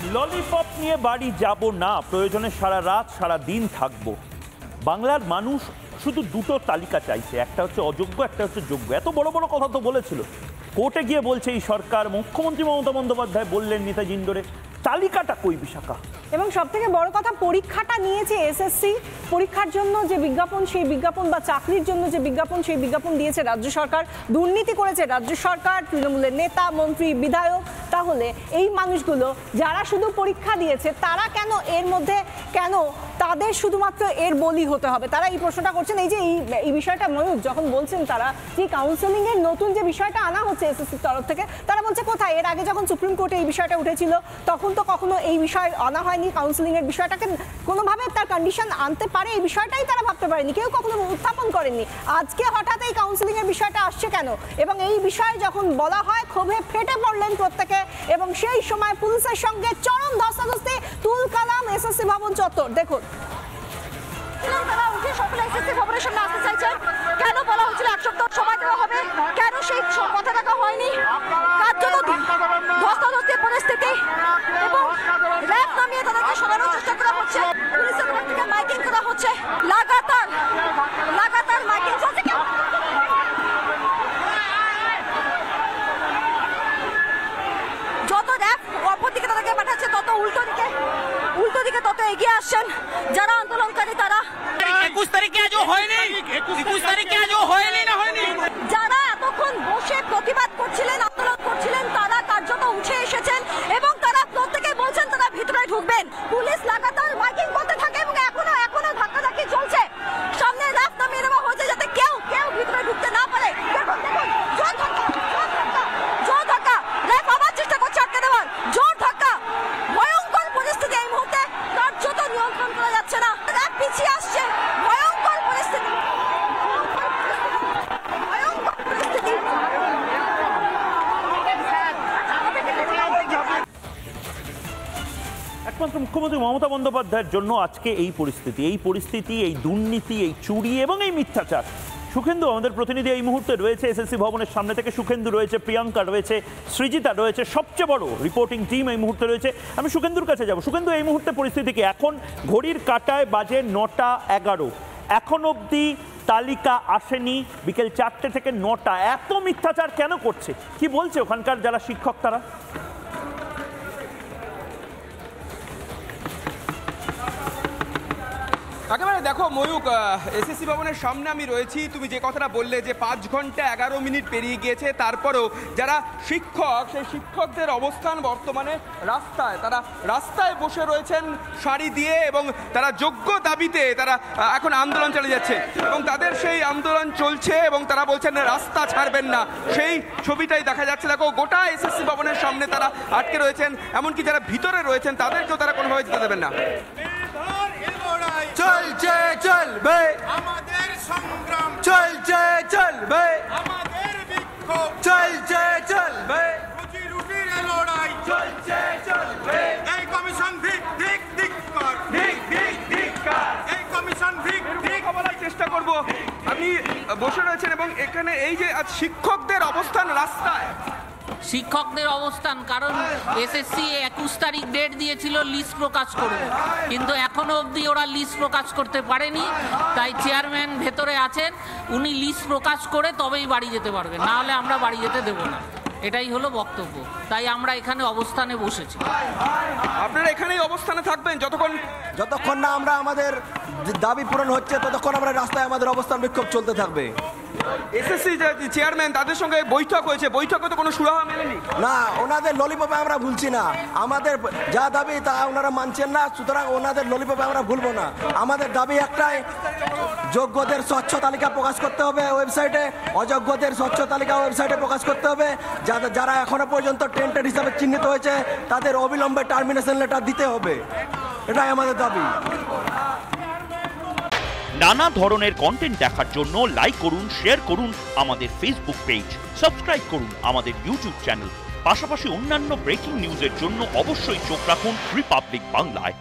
Lollipop নিয়ে বাড়ি যাব না, প্রয়োজনে সারা রাত সারা দিন থাকবো। বাংলার মানুষ শুধু দুটো তালিকা চাইছে, একটা হচ্ছে অযোগ্য, একটা হচ্ছে যোগ্য। এত বড় বড় কথা তো বলেছিল, কোর্টে গিয়ে বলছে এই সরকার। মুখ্যমন্ত্রী মমতা বন্দ্যোপাধ্যায় বললেন নেতাজি ইন্ডোরে, তালিকাটা কই বিশাখা? এবং সবথেকে বড় কথা, পরীক্ষাটা নিয়েছে এসএসসি, পরীক্ষার জন্য যে বিজ্ঞাপন সেই বিজ্ঞাপন, বা চাকরির জন্য যে বিজ্ঞাপন সেই বিজ্ঞাপন দিয়েছে রাজ্য সরকার। দুর্নীতি করেছে রাজ্য সরকার, তৃণমূলের নেতা, মন্ত্রী, বিধায়ক। তাহলে এই মানুষগুলো যারা শুধু পরীক্ষা দিয়েছে তারা কেন এর মধ্যে, কেন তাদের শুধুমাত্র এর বলি হতে হবে? তারা এই প্রশ্নটা করছেন। এই যে এই বিষয়টা ময়ূর যখন বলছেন, তারা যে কাউন্সেলিং এর নতুন যে বিষয়টা আনা হচ্ছে এসএসসির তরফ থেকে, তারা বলছে কোথায়? এর আগে যখন সুপ্রিম কোর্টে এই বিষয়টা উঠেছিল তখন তো কখনো এই বিষয় আনা হয়নি। কাউন্সেলিং এর বিষয়টাকে কোনোভাবে তার কন্ডিশন আনতে পারে এই বিষয়টাই তারা ভাবতে পারেনি, কেউ কখনো উত্থাপন করেননি। আজকে হঠাৎ এই কাউন্সেলিং এর বিষয়টা আসছে কেন? এবং এই বিষয়ে যখন বলা হয় ক্ষোভে ফেটে পড়লেন প্রত্যেকে, এবং সেই সময় পুলিশের সঙ্গে চরম ধস্তাধস্তি, তুল কালাম এসএসসি ভবন চত্বর। দেখুন, তারা উঠে সকলে এসএসসি ভবনের সামনে আসতে চাইছেন। কেন বলা হয়েছিল 1 সপ্তাহ সময় দেওয়া হবে, কেন সেই কথা টাকা হয়নি? ধস্তাধস্তির পরিস্থিতি এবং র্যাব নামিয়ে তাদেরকে সরানোর চেষ্টা করা হচ্ছে। পুলিশের তরফ থেকে মাইকিং করা হচ্ছে, লাগাতার মাইকিং চলছে। যত র্যাব অপর দিকে তাদেরকে পাঠাচ্ছে, তত উল্টো দিকে তত এগিয়ে আসছেন যারা আন্দোলনকারী। তারা 21 তারিখে আজও হয়নি, 21 তারিখে আজও হয়নি না হয়নি। যারা এতক্ষণ বসে প্রতিবাদ করছিলেন, আন্দোলন করছিলেন, তারা কার্যত উঠে এসেছেন এবং তারা প্রত্যেকে বলছেন তারা ভিতরে ঢুকবেন। পুলিশ লাগাতার মাইকিং করতে থাকে এবং এখনো ধাক্কাধাক্কি চলছে। সামনে র্যাব নামিয়ে দেওয়া হয়েছে যাতে কেউ ভিতরে ঢুকতে না পারে। দেখুন জোর ধাক্কা, র্যাব আবার চেষ্টা করছে আটকে দেওয়ার। জোর ধাক্কা, ভয়ঙ্কর পরিস্থিতি এই মুহূর্তে, কার্যত নিয়ন্ত্রণ করা যাচ্ছে না। র্যাব পিছিয়ে আসছে, ভয়ঙ্কর পরিস্থিতি। একমাত্র মুখ্যমন্ত্রী মমতা বন্দ্যোপাধ্যায়ের জন্য আজকে এই পরিস্থিতি, এই দুর্নীতি, এই চুরি এবং এই মিথ্যাচার। সুখেন্দু আমাদের প্রতিনিধি এই মুহূর্তে রয়েছে এসএসসি ভবনের সামনে থেকে। সুখেন্দু রয়েছে, প্রিয়াঙ্কা রয়েছে, সৃজিতা রয়েছে, সবচেয়ে বড় রিপোর্টিং টিম এই মুহূর্তে রয়েছে। আমি সুখেন্দুর কাছে যাব। সুখেন্দু, এই মুহূর্তে পরিস্থিতি কি? এখন ঘড়ির কাঁটায় বাজে 9টা 11, এখন অবধি তালিকা আসেনি। বিকেল 4টে থেকে 9টা, এত মিথ্যাচার কেন করছে? কি বলছে ওখানকার যারা শিক্ষক তারা? একেবারে দেখো ময়ূক, এসএসসি ভবনের সামনে আমি রয়েছি। তুমি যে কথাটা বললে যে 5 ঘন্টা 11 মিনিট পেরিয়ে গিয়েছে, তারপরেও যারা শিক্ষক, সেই শিক্ষকদের অবস্থান বর্তমানে রাস্তায়। তারা রাস্তায় বসে রয়েছেন সারি দিয়ে এবং তারা যোগ্য দাবিতে তারা এখন আন্দোলন চালিয়ে যাচ্ছে এবং তাদের সেই আন্দোলন চলছে এবং তারা বলছেন রাস্তা ছাড়বেন না। সেই ছবিটাই দেখা যাচ্ছে। দেখো, গোটা এসএসসি ভবনের সামনে তারা আটকে রয়েছেন, এমনকি যারা ভিতরে রয়েছেন তাদেরকেও তারা কোনোভাবে যেতে দেবেন না। চলছে চলবে আমাদের সংগ্রাম, চলছে চলবে আমাদের বিক্ষোভ, চলছে চলবে রুজি রুটির লড়াই, চলছে চলবে এই কমিশন ধিক ধিক ধিক কর, ঠিক ঠিক ঠিক কাজ এই কমিশন ধিক ধিক। বলার চেষ্টা করব। আপনি বসে রয়েছেন এবং এখানে এই যে আজ শিক্ষকদের অবস্থান রাস্তায়, শিক্ষকদের অবস্থান, কারণ এসএসসি 21 তারিখ ডেট দিয়েছিল লিস্ট প্রকাশ করবে, কিন্তু এখনো অবধি ওরা লিস্ট প্রকাশ করতে পারেনি। তাই চেয়ারম্যান ভেতরে আছেন, উনি লিস্ট প্রকাশ করে তবেই বাড়ি যেতে পারবেন, না হলে আমরা বাড়ি যেতে দেবো না। এটাই হলো বক্তব্য, তাই আমরা এখানে অবস্থানে বসেছি। আপনারা এখানেই অবস্থানে থাকবেন যতক্ষণ না আমরা আমাদের দাবি পূরণ হচ্ছে ততক্ষণ আমরা রাস্তায় আমাদের অবস্থান বিক্ষোভ চলতে থাকবে। এসএসসি চেয়ারম্যান তাদের সঙ্গে বৈঠক হয়েছে, বৈঠকে তো কোনো সুরাহা মেলেনি। না, ওনাদের ললিপপে আমরা ভুলছি না। আমাদের যা দাবি তা ওনারা মানছেন না, সুতরাং ওনাদের ললিপপে আমরা ভুলবো না। আমাদের দাবি একটাই, যোগ্যদের স্বচ্ছ তালিকা প্রকাশ করতে হবে ওয়েবসাইটে, অযোগ্যদের স্বচ্ছ তালিকা ওয়েবসাইটে প্রকাশ করতে হবে। যারা এখনো পর্যন্ত টেন্টেড হিসাবে চিহ্নিত হয়েছে তাদের অবিলম্বে টার্মিনেশন লেটার দিতে হবে। এটাই আমাদের দাবি। নানা ধরনের কন্টেন্ট দেখার জন্য লাইক করুন, শেয়ার করুন আমাদের ফেসবুক পেজ, সাবস্ক্রাইব করুন আমাদের ইউটিউব চ্যানেল। পাশাপাশি অন্যান্য ব্রেকিং নিউজের জন্য অবশ্যই চোখ রাখুন রিপাবলিক বাংলায়।